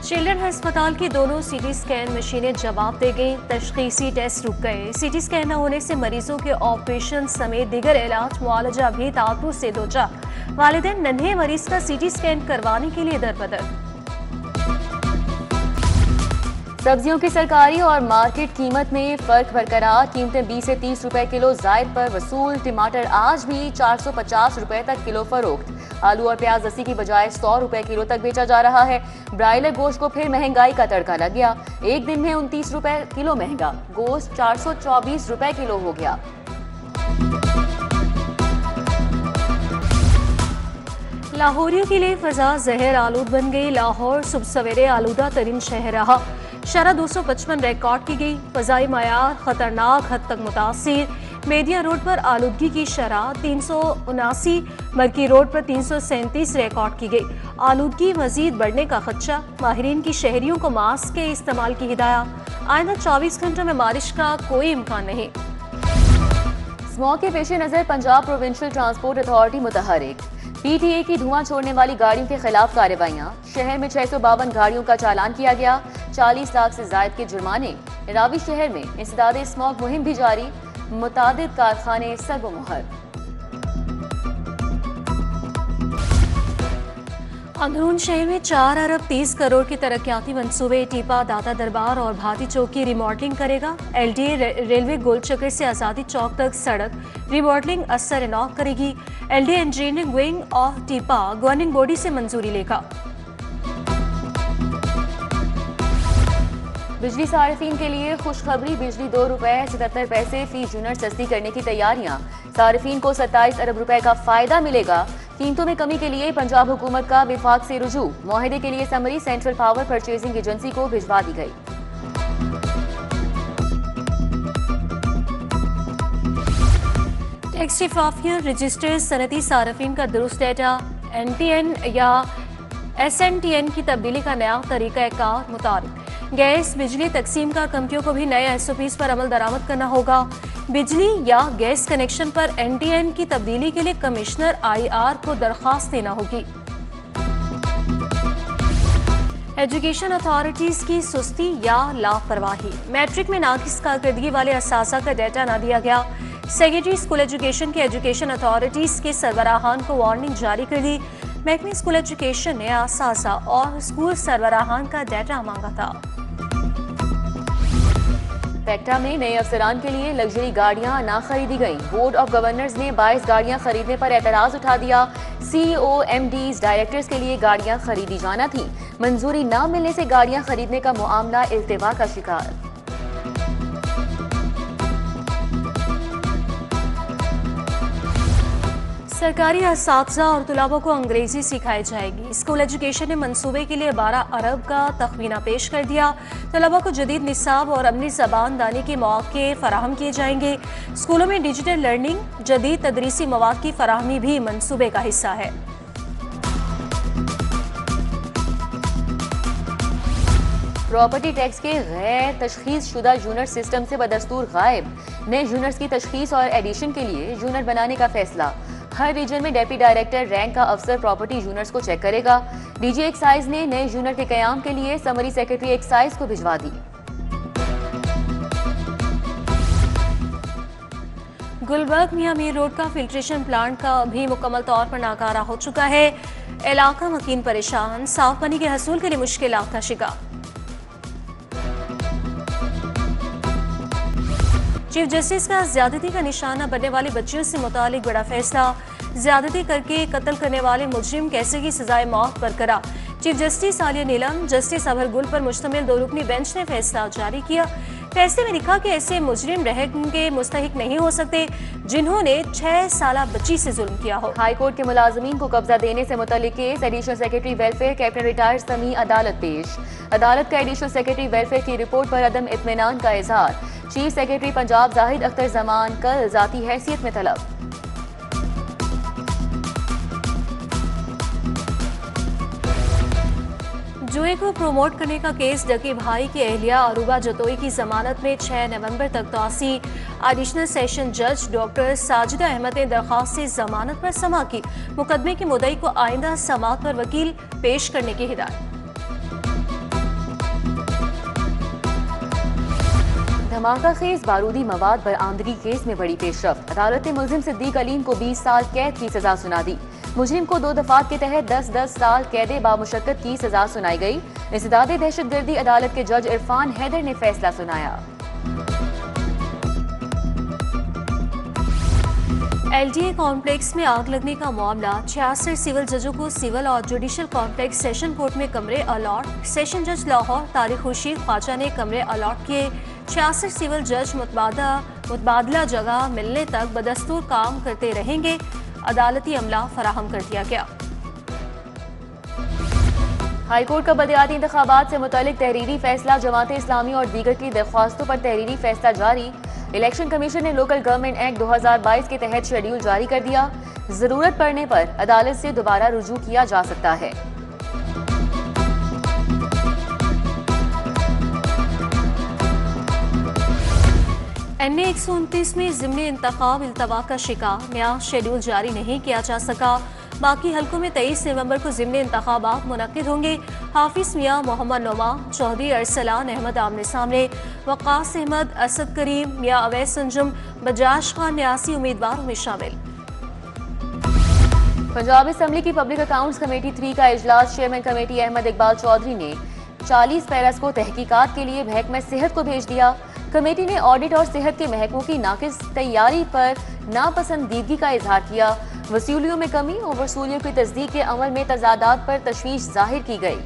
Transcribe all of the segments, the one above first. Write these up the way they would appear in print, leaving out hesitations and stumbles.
Children अस्पताल की दोनों सीटी स्कैन मशीनें जवाब दे गईं। तशखीसी टेस्ट रुक गए। सीटी स्कैन न होने से मरीजों के ऑपरेशन समेत दीगर इलाज मुआलजा भी तातुर से दोचार। वालिदैन नन्हे मरीज का सीटी स्कैन करवाने के लिए दरबदर। सब्जियों की सरकारी और मार्केट कीमत में फर्क बरकरार। कीमतें 20 से 30 रुपए किलो जायद पर वसूल। टमाटर आज भी 450 रुपए तक किलो फरोख्त। आलू और प्याज 80 की बजाय 100 रुपए किलो तक बेचा जा रहा है। ब्रायलर गोश्त को फिर महंगाई का तड़का लग गया। एक दिन में 29 रुपए किलो महंगा। गोश्त 424 रुपए किलो हो गया। लाहौरियों के लिए फजा जहर आलूद बन गई। लाहौर सुबह सवेरे आलूदा तरीन शहर रहा। शरह 255 रिकॉर्ड की गई। फजाई मयार खतरनाक हद तक मुतासिर। मेदिया रोड पर आलूदगी की शरह 379, मरकी रोड पर 337 रिकॉर्ड की गई। आलूदगी मजीद बढ़ने का खदशा। माहिरीन की शहरियों को मास्क के इस्तेमाल की हिदायत। आइंदा 24 घंटों में बारिश का कोई इम्कान नहीं। स्मॉग के पेश नजर पंजाब प्रोविंशियल ट्रांसपोर्ट अथॉरिटी मुतहरिक। पीटीए की धुआं छोड़ने वाली गाड़ियों के खिलाफ कार्रवाइयां। शहर में 652 गाड़ियों का चालान किया गया। 40 लाख से जायद के जुर्माने। रावी शहर में इंसदाद स्मॉग मुहिम भी जारी। मुतादिद कारखाने सर्वमुहर। अंदरून शहर में 4 अरब 30 करोड़ की तरक्याती मंसूबे। टीपा, दाता दरबार और भाटी चौक की रिमॉडलिंग करेगा। एलडीए रेलवे गोल चक्कर से आज़ादी चौक तक सड़क रिमॉडलिंग असर इनॉक करेगी। LDA engineering wing of टीपा governing body से मंजूरी लेगा। बिजली सार्फिन के लिए खुशखबरी। बिजली 2 रुपए 77 पैसे फी यूनिट सस्ती करने की तैयारियां। सार्फिन को 27 अरब रुपए का फायदा मिलेगा। कीमतों में कमी के लिए पंजाब हुकूमत का विफाक से रुजू। मुआहदे के लिए summary central power purchasing agency को भिजवा दी गई। टैक्स शफाफियत रजिस्टर्ड सनती सार्फिन का दुरुस्त डेटा। एनटीएन या एसएनटीएन की तब्दीली का नया तरीक़ाकार मुताबिक। गैस बिजली तकसीम का कंपनियों को भी नए एसओपीज पर अमल दरामद करना होगा। बिजली या गैस कनेक्शन पर एनटीएन की तब्दीली के लिए कमिश्नर आईआर को दरखास्त देना होगी। एजुकेशन अथॉरिटीज की सुस्ती या लापरवाही। मैट्रिक में नाकिस कारकर्दगी वाले असासा का डाटा न दिया गया। सेक्रेटरी स्कूल एजुकेशन के एजुकेशन अथॉरिटीज के सरबराहान को वार्निंग जारी कर दी। महकमे स्कूल एजुकेशन ने असासा और स्कूल सरबराहान का डाटा मांगा था। पेक्टा में नए अफसरान के लिए लग्जरी गाड़ियां ना खरीदी गईं। बोर्ड ऑफ गवर्नर्स ने 22 गाड़ियां खरीदने पर एतराज उठा दिया। सीईओ एमडीज डायरेक्टर्स के लिए गाड़ियां खरीदी जाना थी। मंजूरी ना मिलने से गाड़ियां खरीदने का मामला इल्तिवा का शिकार। सरकारी असातिज़ा और तलबा को अंग्रेजी सिखाई जाएगी। स्कूल एजुकेशन ने मंसूबे के लिए 12 अरब का तखमीना पेश कर दिया। तलबा को जदीद निसाब और अपनी ज़बान दानी के मौके फराहम किए जाएंगे। स्कूलों में डिजिटल लर्निंग, जदीद तदरीसी मवाद की फराहमी भी मंसूबे का हिस्सा है। प्रॉपर्टी टैक्स के गैर तशखीस शुदा यूनिट सिस्टम से बदस्तूर गायब। नए यूनिट्स की तशखीस और एडिशन के लिए यूनिट बनाने का फैसला। हर रीजन में डेप्टी डायरेक्टर रैंक का अफसर प्रॉपर्टी यूनिट्स को चेक करेगा। डीजी एक्साइज ने नए यूनिट के कयाम के लिए समरी सेक्रेटरी एक्साइज को भिजवा दी। गुलबर्ग मियां मीर रोड का फिल्ट्रेशन प्लांट का भी मुकम्मल तौर पर नाकारा हो चुका है। इलाका मकीन परेशान। साफ पानी के हसूल के लिए मुश्किलात का शिकार। चीफ जस्टिस का ज्यादती का निशाना बनने वाली बच्चियों से मुतालिक बड़ा फैसला। ज्यादती करके कत्ल करने वाले मुजरिम कैसे की सजाए मौत बरकरार। चीफ जस्टिस आलिया नीलम, जस्टिस अभर गुल पर मुश्तमिल 2 रुकनी बेंच ने फैसला जारी किया। फैसले में लिखा कि ऐसे मुजरिम रहम के मुस्तहिक नहीं हो सकते जिन्होंने 6 साला बच्ची से जुल्म किया हो। हाई कोर्ट के मुलाजमीन को कब्जा देने से मुतल्लिक केस। Additional secretary welfare captain retired Sami अदालत पेश। अदालत का एडिशनल सेक्रेटरी वेलफेयर की रिपोर्ट पर अदम इत्मीनान का इजहार। चीफ सेक्रेटरी पंजाब जाहिद अख्तर जमान कल जाती हैसियत में तलब। जुए को प्रमोट करने का केस। डके भाई की अहलिया अरूबा जतोई की जमानत में 6 नवंबर तक तौसी। एडिशनल सेशन जज डॉक्टर साजिदा अहमद ने दरख्वास्त से जमानत पर समा की। मुकदमे के मुद्दई को आइंदा समाअत पर वकील पेश करने की हिदायत। धमाका खेज बारूदी मवाद बरामदगी केस में बड़ी पेशरफ। अदालत ने मुलजिम सिद्दीक अलीम को 20 साल कैद की सजा सुना दी। मुजरिम को 2 दफात के तहत 10-10 साल कैद बामुशक्कत की सजा सुनाई गई। इंसदाद दहशतगर्दी अदालत के जज इरफान हैदर ने फैसला सुनाया। एलडीए कॉम्प्लेक्स में आग लगने का मामला, 66 सिविल जजों को सिविल और जुडिशल कॉम्प्लेक्स सेशन कोर्ट में कमरे अलॉट। सेशन जज लाहौर तारिक खुर्शीद ख्वाजा ने कमरे अलॉट किए। 66 सिविल जज मुतबादला जगह मिलने तक बदस्तूर काम करते रहेंगे। अदालती अमला फराहम कर दिया गया। हाईकोर्ट का बदियाती इंतखाबात से मुतालिक तहरीरी फैसला, जमात इस्लामी और दीगर की दरख्वास्तों पर तहरीरी फैसला जारी। इलेक्शन कमीशन ने लोकल गवर्नमेंट एक्ट 2022 के तहत शेड्यूल जारी कर दिया। जरूरत पड़ने पर अदालत से दोबारा रुजू किया जा सकता है। NA 129 में ज़िमनी इंतखाब इल्तवा का शिकार, नया शेड्यूल जारी नहीं किया जा सका। बाकी हल्कों में 23 नवंबर को ज़िमनी इंतखाबात मुनक्किद होंगे। हाफिज मियाँ मोहम्मद नुमा, चौधरी अरसलान अहमद आमने सामने, वक़ास अहमद, असद करीम, मियाँ अवैस अंजुम, बजाज खान न्यासी उम्मीदवारों में शामिल। पंजाब असम्बली की पब्लिक अकाउंट्स कमेटी 3 का इजलास, चेयरमैन कमेटी अहमद इकबाल चौधरी ने 40 पैरस को तहकीकात के लिए महकमा सेहत को भेज दिया। कमेटी ने ऑडिट और सेहत के महकमों की नाकिस तैयारी पर नापसंदीदगी का इजहार किया। वसूलियों में कमी और वसूलियों की तस्दीक के अमल में तजादात पर तशवीश जाहिर की गई।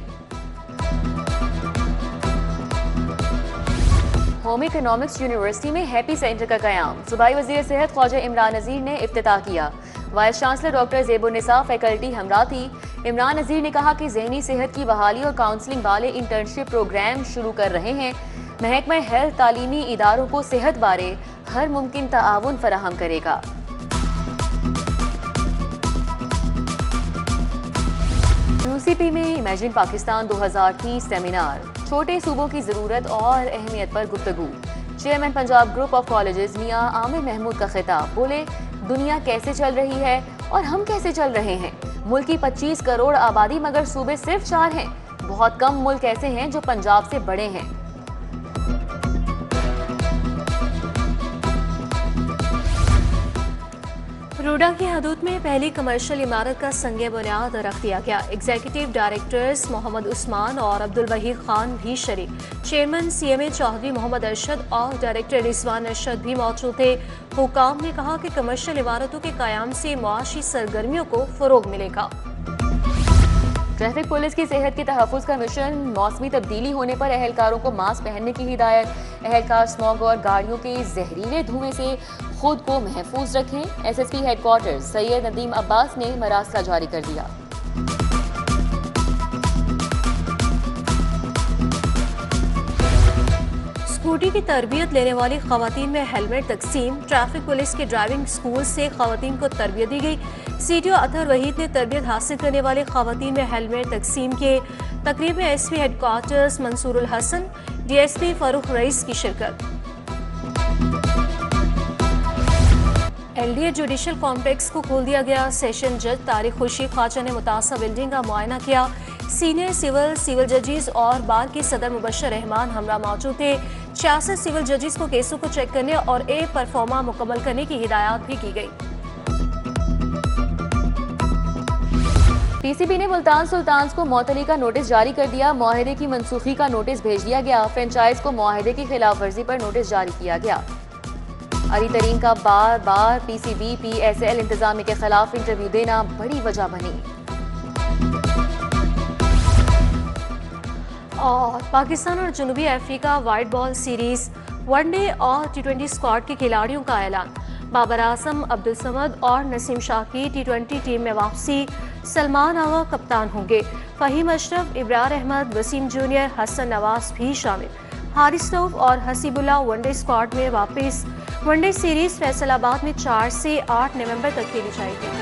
होम इकोनॉमिक्स यूनिवर्सिटी में हैप्पी सेंटर का कयाम, सूबाई वजीर सेहत ख्वाजा इमरान नज़ीर ने इफ्तिताह किया। वाइस चांसलर डॉक्टर ज़ेबुन्निसा फैकल्टी हमरा थी। इमरान नज़ीर ने कहा कि ज़हनी सेहत की बहाली और काउंसलिंग वाले इंटर्नशिप प्रोग्राम शुरू कर रहे हैं। महकमा हेल्थ तालीमी इदारों को सेहत बारे हर मुमकिन ताआवुन फराहम करेगा। यूसीपी में इमेजिन पाकिस्तान 2030 सेमिनार, छोटे सूबों की जरूरत और अहमियत पर गुफ्तगू। Chairman Punjab group of colleges Mian Amir Mahmood का खिताब, बोले दुनिया कैसे चल रही है और हम कैसे चल रहे हैं। मुल्क की 25 करोड़ आबादी मगर सूबे सिर्फ 4 हैं। बहुत कम मुल्क ऐसे हैं जो पंजाब से बड़े हैं। रोडा की हदूद में पहली कमर्शियल इमारत का संगे बुनियाद रख दिया गया। एग्जीक्यूटिव डायरेक्टर्स मोहम्मद उस्मान और अब्दुल वहीद खान भी शरीक। चेयरमैन CMA चौधरी मोहम्मद अरशद और डायरेक्टर रिजवान अरशद भी मौजूद थे। हुकाम ने कहा कि कमर्शियल इमारतों के कायम से मुआशी सरगर्मियों को फरोग मिलेगा। ट्रैफिक पुलिस की सेहत के तहफ़्फ़ुज़ का मिशन, मौसमी तब्दीली होने पर एहलकारों को मास्क पहनने की हिदायत। एहलकार स्मॉग और गाड़ियों के जहरीले धुएं से खुद को महफूज रखें। SSP हेडक्वार्टर सैयद नदीम अब्बास ने मरासला जारी कर दिया। स्कूटी की तरबियत लेने वाली खवातीन में हेलमेट तकसीम। ट्रैफिक पुलिस के ड्राइविंग स्कूल से खवातीन को तरबियत दी गई। CTO अतहर वहीद ने तरबियत हासिल करने वाले खवातीन में हेलमेट तकसीम किए। तकरीब में SP headquarters मंसूरुल Hasan, DSP Farrukh rice की शिरकत। LDA जुडिशल कॉम्प्लेक्स को खोल दिया गया। सेशन जज तारिक खुर्शीद ख्वाजा ने मुतासा बिल्डिंग का मुआयना किया। सीनियर सिविल जजेस और बार के सदर मुबशर रहमान हमरा मौजूद थे। 66 सिविल जजेस को केसों को चेक करने और परफॉर्मा मुकम्मल करने की हिदायत भी की गई। PCB ने मुल्तान सुल्तान्स को मौतली का नोटिस जारी कर दिया। मुआहदे की मनसूखी का नोटिस भेज दिया गया। फ्रेंचाइज को मुआहदे की खिलाफ वर्जी पर नोटिस जारी किया गया। अली तरीन का बार बार PCB PSL इंतजामिया के खिलाफ इंटरव्यू देना बड़ी वजह बनी। और पाकिस्तान और जनूबी Africa white ball series one day और T20 स्क्वाड के खिलाड़ियों का ऐलान। बाबर आजम, अब्दुल समद और नसीम शाह की T20 टीम में वापसी। सलमान आगा कप्तान होंगे। फहीम अशरफ, इब्रार अहमद, वसीम जूनियर, हसन नवाज भी शामिल। हारिस रऊफ और हसीबुल्ला वनडे स्क्वाड में वापस। वनडे सीरीज फैसलाबाद में 4 से 8 नवंबर तक खेली जाएगी।